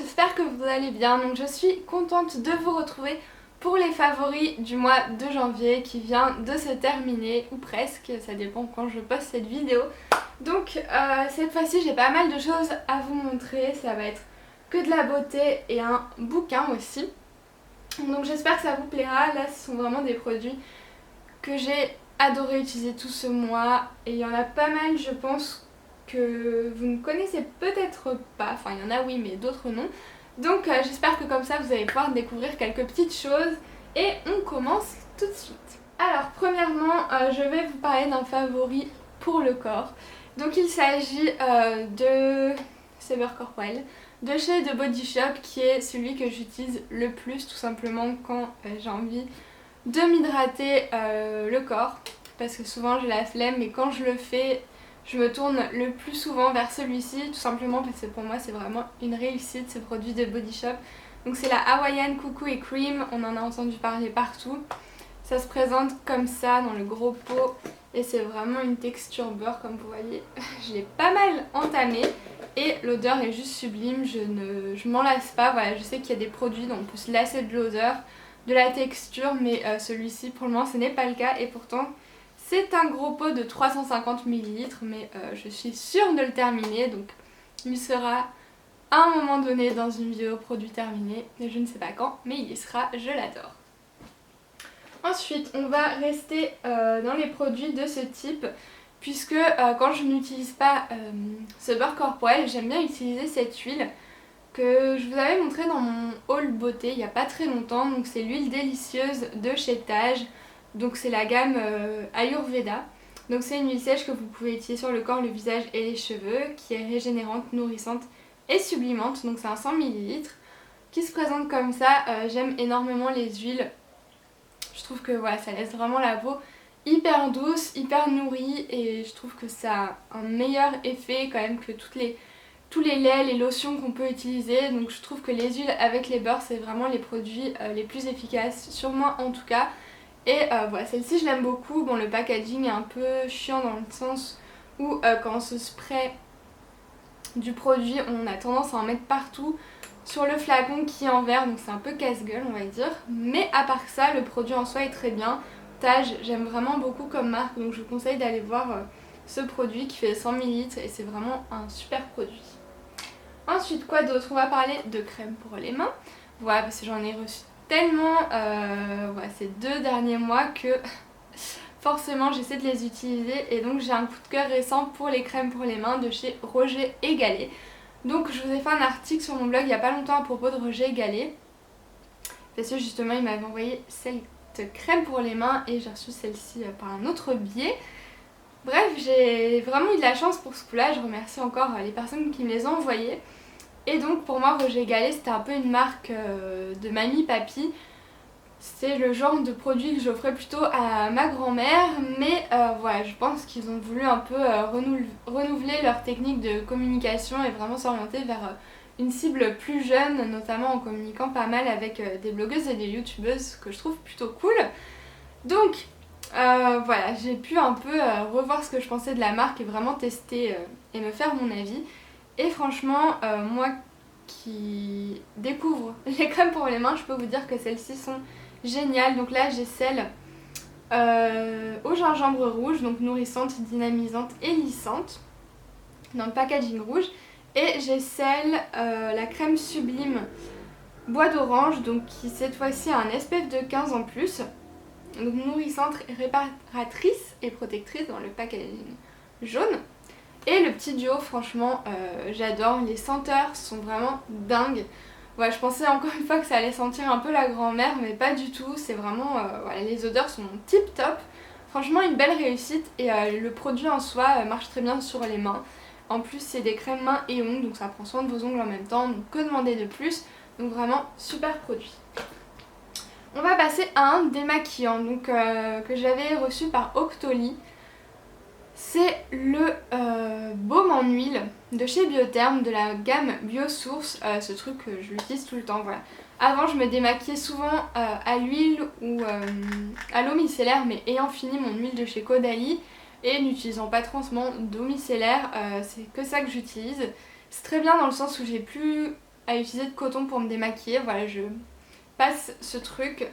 j'espère que vous allez bien. Donc je suis contente de vous retrouver pour les favoris du mois de janvier qui vient de se terminer, ou presque, ça dépend quand je poste cette vidéo. Donc cette fois-ci j'ai pas mal de choses à vous montrer, ça va être que de la beauté et un bouquin aussi. Donc j'espère que ça vous plaira. Là ce sont vraiment des produits que j'ai adoré utiliser tout ce mois et il y en a pas mal je pense que vous ne connaissez peut-être pas, enfin il y en a oui mais d'autres non. Donc j'espère que comme ça vous allez pouvoir découvrir quelques petites choses et on commence tout de suite. Alors premièrement je vais vous parler d'un favori pour le corps. Donc il s'agit de Saber Corporel de chez The Body Shop, qui est celui que j'utilise le plus tout simplement quand j'ai envie de m'hydrater le corps, parce que souvent j'ai la flemme, mais quand je le fais je me tourne le plus souvent vers celui-ci, tout simplement parce que pour moi c'est vraiment une réussite ce produit de Body Shop. Donc c'est la Hawaiian Cuckoo et Cream, on en a entendu parler partout. Ça se présente comme ça dans le gros pot et c'est vraiment une texture beurre comme vous voyez. Je l'ai pas mal entamé et l'odeur est juste sublime, je m'en lasse pas. Voilà, je sais qu'il y a des produits dont on peut se lasser de l'odeur, de la texture, mais celui-ci pour le moment ce n'est pas le cas et pourtant c'est un gros pot de 350 ml, mais je suis sûre de le terminer, donc il sera à un moment donné dans une vidéo produit terminé, je ne sais pas quand, mais il y sera, je l'adore. Ensuite, on va rester dans les produits de ce type, puisque quand je n'utilise pas ce beurre corporel, j'aime bien utiliser cette huile que je vous avais montré dans mon haul beauté il n'y a pas très longtemps. Donc c'est l'huile délicieuse de chez Tage. Donc c'est la gamme Ayurveda. Donc c'est une huile sèche que vous pouvez utiliser sur le corps, le visage et les cheveux, qui est régénérante, nourrissante et sublimante. Donc c'est un 100 ml qui se présente comme ça. J'aime énormément les huiles. Je trouve que voilà, ça laisse vraiment la peau hyper douce, hyper nourrie, et je trouve que ça a un meilleur effet quand même que tous les laits, les lotions qu'on peut utiliser. Donc je trouve que les huiles avec les beurres c'est vraiment les produits les plus efficaces, sur moi en tout cas. Et voilà, celle-ci je l'aime beaucoup. Bon, le packaging est un peu chiant dans le sens où quand on se spray du produit on a tendance à en mettre partout sur le flacon qui est en verre, donc c'est un peu casse-gueule on va dire. Mais à part ça, le produit en soi est très bien. Tage, j'aime vraiment beaucoup comme marque, donc je vous conseille d'aller voir ce produit qui fait 100 ml et c'est vraiment un super produit. Ensuite, quoi d'autre? On va parler de crème pour les mains. Voilà, parce que j'en ai reçu tellement voilà, ces 2 derniers mois que forcément j'essaie de les utiliser. Et donc j'ai un coup de cœur récent pour les crèmes pour les mains de chez Roger & Gallet. Donc je vous ai fait un article sur mon blog il n'y a pas longtemps à propos de Roger & Gallet, parce que justement il m'avait envoyé cette crème pour les mains et j'ai reçu celle-ci par un autre biais. Bref, j'ai vraiment eu de la chance pour ce coup-là, je remercie encore les personnes qui me les ont envoyées. Et donc pour moi Roger & Gallet c'était un peu une marque de mamie papy. C'est le genre de produit que j'offrais plutôt à ma grand-mère, mais voilà, je pense qu'ils ont voulu un peu renouveler leur technique de communication et vraiment s'orienter vers une cible plus jeune, notamment en communiquant pas mal avec des blogueuses et des youtubeuses que je trouve plutôt cool. Donc voilà, j'ai pu un peu revoir ce que je pensais de la marque et vraiment tester et me faire mon avis. Et franchement, moi qui découvre les crèmes pour les mains, je peux vous dire que celles-ci sont géniales. Donc là j'ai celle au gingembre rouge, donc nourrissante, dynamisante et lissante, dans le packaging rouge. Et j'ai celle, la crème sublime bois d'orange, donc qui cette fois-ci a un SPF de 15 en plus. Donc nourrissante, réparatrice et protectrice dans le packaging jaune. Et le petit duo, franchement j'adore, les senteurs sont vraiment dingues. Ouais, je pensais encore une fois que ça allait sentir un peu la grand-mère, mais pas du tout, c'est vraiment, voilà, les odeurs sont tip top. Franchement une belle réussite et le produit en soi marche très bien sur les mains. En plus c'est des crèmes mains et ongles, donc ça prend soin de vos ongles en même temps, donc que demander de plus. Donc vraiment super produit. On va passer à un démaquillant donc, que j'avais reçu par Octoly. C'est le baume en huile de chez Biotherm de la gamme Biosource. Ce truc je l'utilise tout le temps, voilà. Avant je me démaquillais souvent à l'huile ou à l'eau micellaire, mais ayant fini mon huile de chez Caudalie et n'utilisant pas trop en ce moment d'eau micellaire, c'est que ça que j'utilise. C'est très bien dans le sens où j'ai plus à utiliser de coton pour me démaquiller. Voilà, je passe ce truc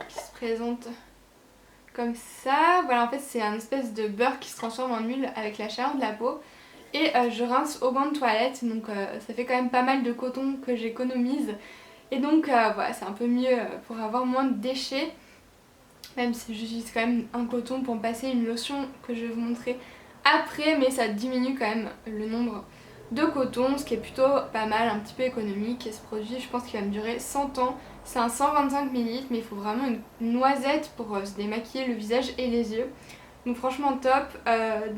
qui se présente comme ça. Voilà, en fait c'est un espèce de beurre qui se transforme en huile avec la chaleur de la peau. Et je rince au gant de toilette, donc ça fait quand même pas mal de coton que j'économise. Et donc voilà, c'est un peu mieux pour avoir moins de déchets. Même si j'utilise quand même un coton pour me passer une lotion que je vais vous montrer après, mais ça diminue quand même le nombre de coton, ce qui est plutôt pas mal, un petit peu économique. Et ce produit, je pense qu'il va me durer 100 ans. C'est un 125 ml, mais il faut vraiment une noisette pour se démaquiller le visage et les yeux. Donc franchement top.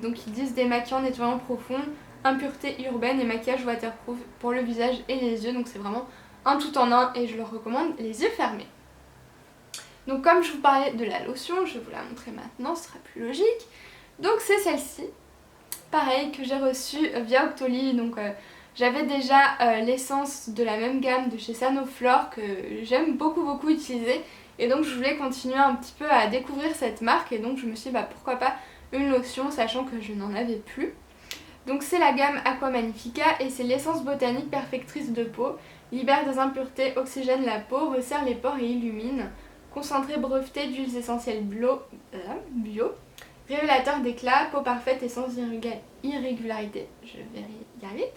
Donc ils disent démaquillant, nettoyant profond, impureté urbaine et maquillage waterproof pour le visage et les yeux. Donc c'est vraiment un tout en un et je leur recommande les yeux fermés. Donc comme je vous parlais de la lotion, je vais vous la montrer maintenant, ce sera plus logique. Donc c'est celle-ci, pareil, que j'ai reçue via Octoly. Donc j'avais déjà l'essence de la même gamme de chez Sanoflore que j'aime beaucoup utiliser. Et donc je voulais continuer un petit peu à découvrir cette marque et donc je me suis dit bah pourquoi pas une lotion sachant que je n'en avais plus. Donc c'est la gamme Aqua Magnifica et c'est l'essence botanique perfectrice de peau, libère des impuretés, oxygène la peau, resserre les pores et illumine. Concentré breveté d'huiles essentielles bio, révélateur d'éclat, peau parfaite et sans irrégularité, je vais y arriver,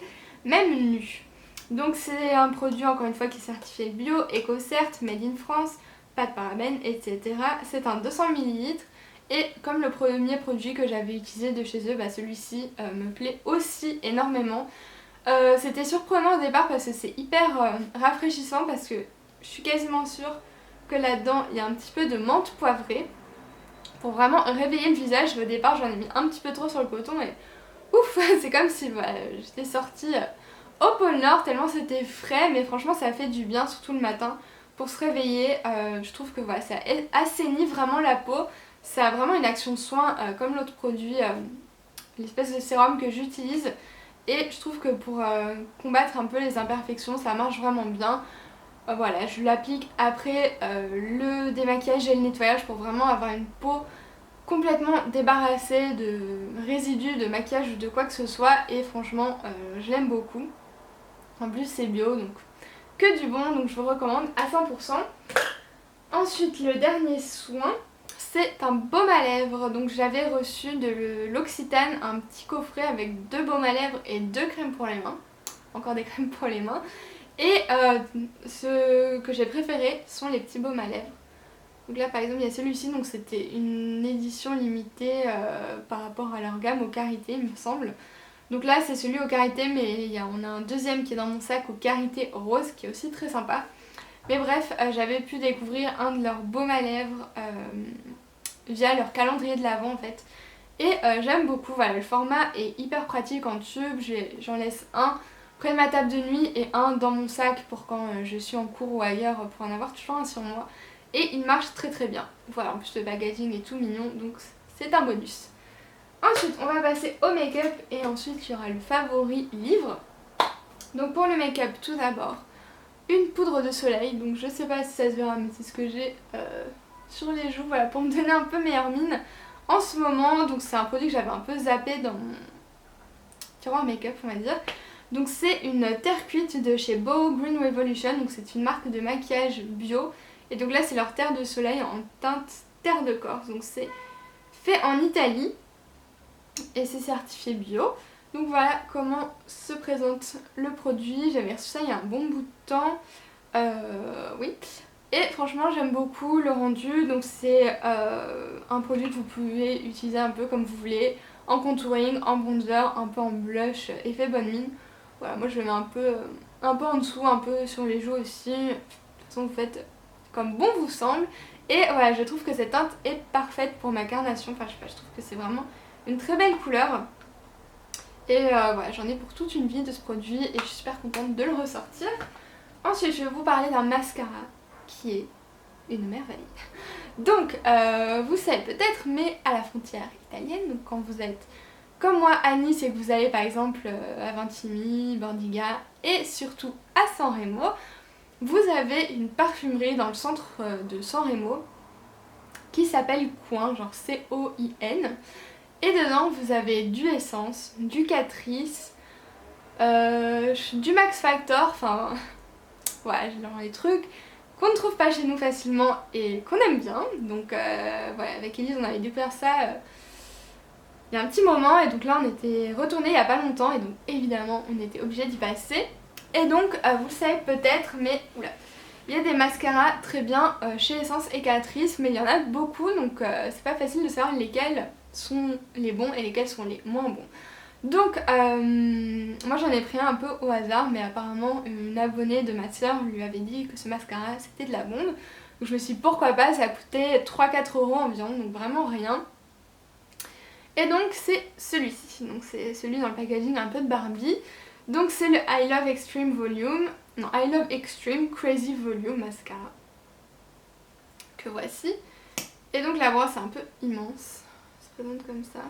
même nue. Donc c'est un produit encore une fois qui est certifié bio, EcoCert, Made in France, pas de parabènes, etc. C'est un 200 ml et comme le premier produit que j'avais utilisé de chez eux, bah celui-ci me plaît aussi énormément. C'était surprenant au départ parce que c'est hyper rafraîchissant parce que je suis quasiment sûre que là-dedans il y a un petit peu de menthe poivrée pour vraiment réveiller le visage. Au départ j'en ai mis un petit peu trop sur le coton et ouf, c'est comme si j'étais sortie au pôle Nord tellement c'était frais, mais franchement ça fait du bien surtout le matin pour se réveiller. Je trouve que voilà, ça assainit vraiment la peau, ça a vraiment une action soin comme l'autre produit, l'espèce de sérum que j'utilise. Et je trouve que pour combattre un peu les imperfections ça marche vraiment bien. Voilà, je l'applique après le démaquillage et le nettoyage pour vraiment avoir une peau complètement débarrassée de résidus de maquillage ou de quoi que ce soit. Et franchement, je l'aime beaucoup. En plus c'est bio, donc que du bon, donc je vous recommande à 100%. Ensuite, le dernier soin, c'est un baume à lèvres. Donc j'avais reçu de l'Occitane un petit coffret avec 2 baumes à lèvres et 2 crèmes pour les mains. Encore des crèmes pour les mains. Et ce que j'ai préféré sont les petits baumes à lèvres. Donc là par exemple il y a celui-ci, donc c'était une édition limitée par rapport à leur gamme au karité il me semble. Donc là c'est celui au karité, mais on a un deuxième qui est dans mon sac au karité rose qui est aussi très sympa. Mais bref, j'avais pu découvrir un de leurs baumes à lèvres via leur calendrier de l'Avent en fait. Et j'aime beaucoup, voilà, le format est hyper pratique en tube, j'en laisse un près de ma table de nuit et un dans mon sac pour quand je suis en cours ou ailleurs pour en avoir toujours un sur moi. Et il marche très bien. Voilà, en plus le packaging est tout mignon, donc c'est un bonus. Ensuite, on va passer au make-up et ensuite il y aura le favori livre. Donc pour le make-up, tout d'abord, une poudre de soleil. Donc je sais pas si ça se verra, mais c'est ce que j'ai sur les joues, voilà, pour me donner un peu meilleure mine en ce moment. Donc c'est un produit que j'avais un peu zappé dans mon tiroir make-up, on va dire. Donc c'est une terre cuite de chez Bow Green Revolution, donc c'est une marque de maquillage bio. Et donc là c'est leur terre de soleil en teinte terre de Corse, donc c'est fait en Italie et c'est certifié bio. Donc voilà comment se présente le produit, j'avais reçu ça il y a un bon bout de temps, oui. Et franchement j'aime beaucoup le rendu, donc c'est un produit que vous pouvez utiliser un peu comme vous voulez, en contouring, en bronzer, un peu en blush, effet bonne mine. Voilà, moi je le mets un peu en dessous, un peu sur les joues aussi. De toute façon vous faites comme bon vous semble. Et voilà, je trouve que cette teinte est parfaite pour ma carnation. Enfin je sais pas, je trouve que c'est vraiment une très belle couleur. Et voilà, j'en ai pour toute une vie de ce produit et je suis super contente de le ressortir. Ensuite je vais vous parler d'un mascara qui est une merveille. Donc vous savez peut-être, mais à la frontière italienne, donc quand vous êtes comme moi à Nice et que vous allez par exemple à Vintimille, Bordiga et surtout à San Remo, vous avez une parfumerie dans le centre de San Remo qui s'appelle Coin, genre C-O-I-N. Et dedans vous avez du Essence, du Catrice, du Max Factor, enfin voilà, genre les trucs qu'on ne trouve pas chez nous facilement et qu'on aime bien. Donc voilà, avec Elise on avait découvert ça il y a un petit moment et donc là on était retourné il y a pas longtemps et donc évidemment on était obligé d'y passer. Et donc vous le savez peut-être mais oula, il y a des mascaras très bien chez Essence et Catrice, mais il y en a beaucoup donc c'est pas facile de savoir lesquels sont les bons et lesquels sont les moins bons. Donc moi j'en ai pris un peu au hasard, mais apparemment une abonnée de ma soeur lui avait dit que ce mascara c'était de la bombe. Donc je me suis dit pourquoi pas, ça coûtait 3-4 € environ, donc vraiment rien. Et donc c'est celui-ci, donc c'est celui dans le packaging un peu de Barbie. Donc c'est le I Love Extreme Volume, non I Love Extreme Crazy Volume Mascara. Que voici. Et donc la brosse est un peu immense, elle se présente comme ça.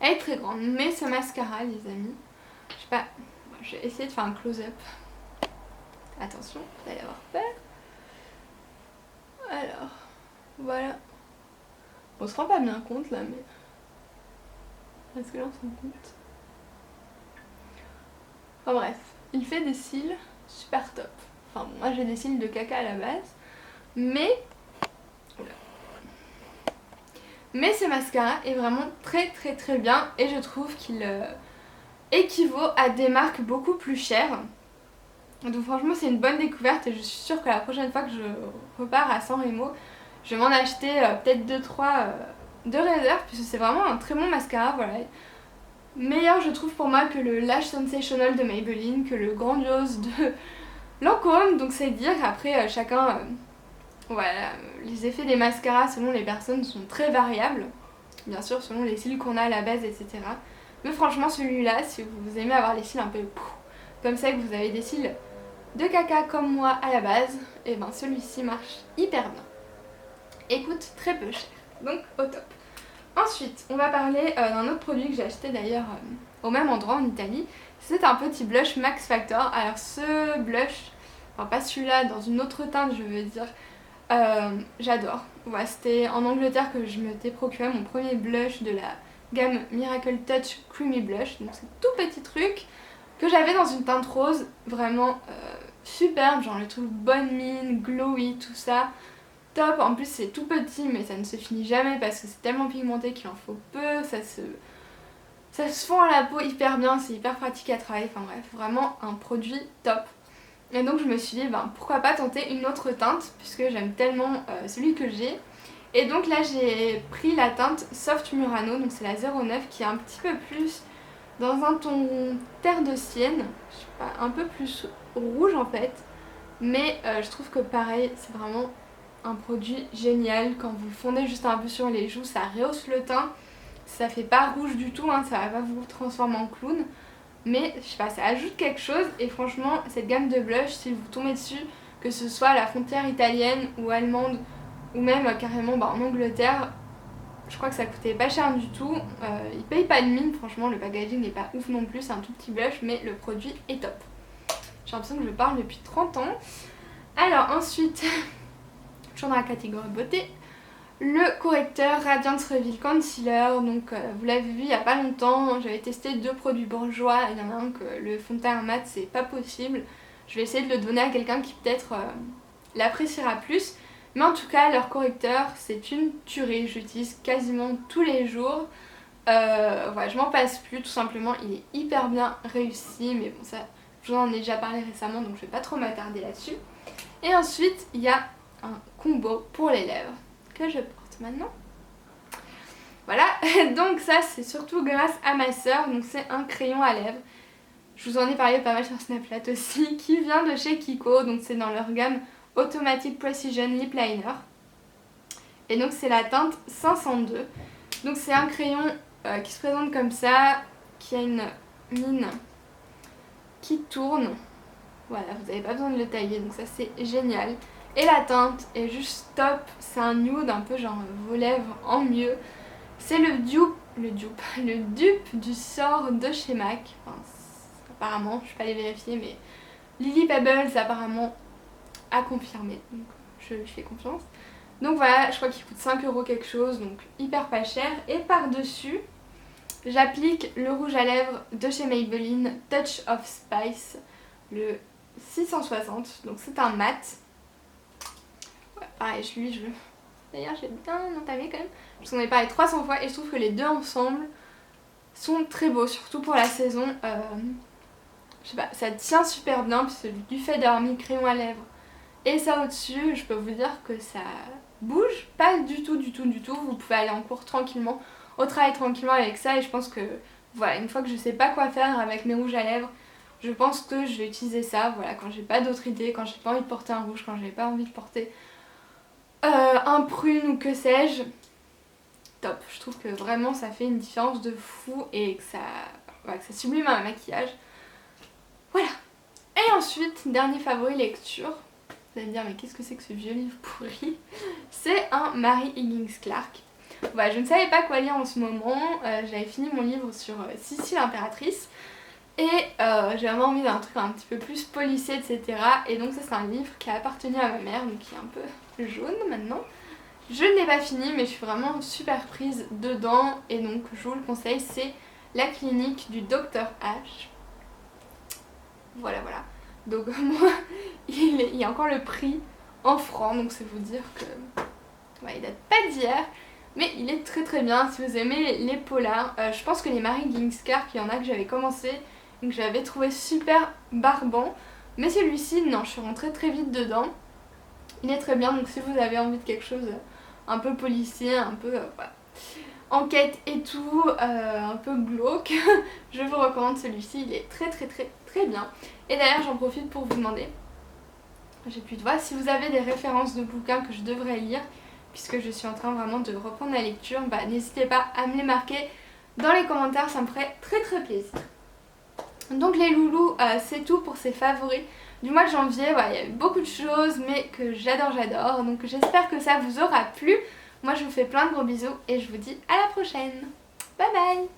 Elle est très grande, mais ce mascara les amis, je sais pas, je vais essayer de faire un close-up. Attention, vous allez avoir peur. Alors, voilà. On se rend pas bien compte là, mais... Est-ce que là on se rend compte? Enfin bref, il fait des cils super top. Enfin bon, moi j'ai des cils de caca à la base, mais... Oula. Mais ce mascara est vraiment très bien et je trouve qu'il équivaut à des marques beaucoup plus chères. Donc franchement c'est une bonne découverte et je suis sûre que la prochaine fois que je repars à San Remo, je vais m'en acheter peut-être 2-3 de réserve puisque c'est vraiment un très bon mascara, voilà. Meilleur je trouve pour moi que le Lash Sensational de Maybelline, que le Grandiose de Lancôme, donc c'est dire. Après chacun, voilà, les effets des mascaras selon les personnes sont très variables, bien sûr selon les cils qu'on a à la base, etc. Mais franchement celui-là, si vous aimez avoir les cils un peu comme ça, que vous avez des cils de caca comme moi à la base, et ben celui-ci marche hyper bien et coûte très peu cher, donc au top. Ensuite on va parler d'un autre produit que j'ai acheté d'ailleurs au même endroit en Italie. C'est un petit blush Max Factor. Alors ce blush, enfin pas celui-là, dans une autre teinte je veux dire, j'adore. Voilà, c'était en Angleterre que je m'étais procuré mon premier blush de la gamme Miracle Touch Creamy Blush. Donc c'est tout petit truc que j'avais dans une teinte rose, vraiment superbe, genre je trouve bonne mine, glowy, tout ça, top. En plus c'est tout petit mais ça ne se finit jamais parce que c'est tellement pigmenté qu'il en faut peu, ça se fond à la peau hyper bien, c'est hyper pratique à travailler, enfin bref, vraiment un produit top. Et donc je me suis dit ben, pourquoi pas tenter une autre teinte puisque j'aime tellement celui que j'ai. Et donc là j'ai pris la teinte Soft Murano, donc c'est la 09 qui est un petit peu plus dans un ton terre de sienne, je sais pas, un peu plus rouge en fait. Mais je trouve que pareil c'est vraiment un produit génial. Quand vous le fondez juste un peu sur les joues, ça rehausse le teint. Ça fait pas rouge du tout, hein, ça va pas vous transformer en clown. Mais je sais pas, ça ajoute quelque chose. Et franchement, cette gamme de blush, si vous tombez dessus, que ce soit à la frontière italienne ou allemande, ou même carrément en Angleterre, je crois que ça coûtait pas cher du tout. Il paye pas de mine, franchement, le packaging n'est pas ouf non plus. C'est un tout petit blush, mais le produit est top. J'ai l'impression que je parle depuis 30 ans. Alors ensuite, toujours dans la catégorie beauté, le correcteur Radiance Reveal Concealer. Donc vous l'avez vu il y a pas longtemps, j'avais testé 2 produits bourgeois. Il y en a un que le fond de teint mat c'est pas possible. Je vais essayer de le donner à quelqu'un qui peut-être l'appréciera plus. Mais en tout cas leur correcteur c'est une tuerie, j'utilise quasiment tous les jours. Voilà, je m'en passe plus tout simplement, il est hyper bien réussi. Mais bon ça je vous en ai déjà parlé récemment donc je vais pas trop m'attarder là-dessus. Et ensuite il y a un combo pour les lèvres que je porte maintenant. Voilà, donc ça c'est surtout grâce à ma soeur, donc c'est un crayon à lèvres. Je vous en ai parlé pas mal sur Snapchat aussi, qui vient de chez Kiko, donc c'est dans leur gamme Automatic Precision Lip Liner. Et donc c'est la teinte 502. Donc c'est un crayon qui se présente comme ça, qui a une mine qui tourne. Voilà, vous n'avez pas besoin de le tailler, donc ça c'est génial. Et la teinte est juste top, c'est un nude un peu genre vos lèvres en mieux. C'est le dupe du sort de chez MAC. Enfin, apparemment, je ne vais pas les vérifier, mais Lily Pebbles apparemment a confirmé, donc je lui fais confiance. Donc voilà, je crois qu'il coûte 5 € quelque chose, donc hyper pas cher. Et par-dessus, j'applique le rouge à lèvres de chez Maybelline Touch of Spice, le 660, donc c'est un mat. Ouais, pareil, d'ailleurs j'ai bien entamé quand même. Je vous en ai parlé 300 fois et je trouve que les deux ensemble sont très beaux, surtout pour la saison. Je sais pas, ça tient super bien, parce que du fait d'avoir mis crayon à lèvres et ça au-dessus, je peux vous dire que ça bouge pas du tout. Vous pouvez aller en cours tranquillement, au travail tranquillement avec ça, et je pense que voilà, une fois que je sais pas quoi faire avec mes rouges à lèvres, je pense que je vais utiliser ça, voilà, quand j'ai pas d'autres idées, quand j'ai pas envie de porter un rouge, quand j'ai pas envie de porter un prune ou que sais-je. Top, je trouve que vraiment ça fait une différence de fou et que voilà, que ça sublime un maquillage. Voilà. Et ensuite, dernier favori lecture. Vous allez me dire, mais qu'est-ce que c'est que ce vieux livre pourri? C'est un Mary Higgins Clark. Voilà, je ne savais pas quoi lire en ce moment. J'avais fini mon livre sur Sissi l'impératrice. Et j'ai vraiment envie d'un truc un petit peu plus policier, etc. Et donc ça, c'est un livre qui a appartenu à ma mère, donc qui est un peu jaune maintenant. Je ne l'ai pas fini, mais je suis vraiment super prise dedans. Et donc, je vous le conseille, c'est La clinique du Dr H. Voilà. Donc moi, il y a encore le prix en francs, donc c'est vous dire que ouais, il date pas d'hier, mais il est très bien si vous aimez les polars. Je pense que les Mary Higgins Clark, il y en a que j'avais commencé, donc j'avais trouvé super barbant, mais celui-ci, non, je suis rentrée très vite dedans. Il est très bien, donc si vous avez envie de quelque chose un peu policier, un peu voilà, enquête et tout, un peu glauque, je vous recommande celui-ci, il est très bien. Et d'ailleurs j'en profite pour vous demander, j'ai plus de voix, si vous avez des références de bouquins que je devrais lire, puisque je suis en train vraiment de reprendre la lecture, bah n'hésitez pas à me les marquer dans les commentaires, ça me ferait très plaisir. Donc les loulous, c'est tout pour ces favoris du mois de janvier. Voilà, il y a eu beaucoup de choses mais que j'adore, donc j'espère que ça vous aura plu. Moi je vous fais plein de gros bisous et je vous dis à la prochaine. Bye bye.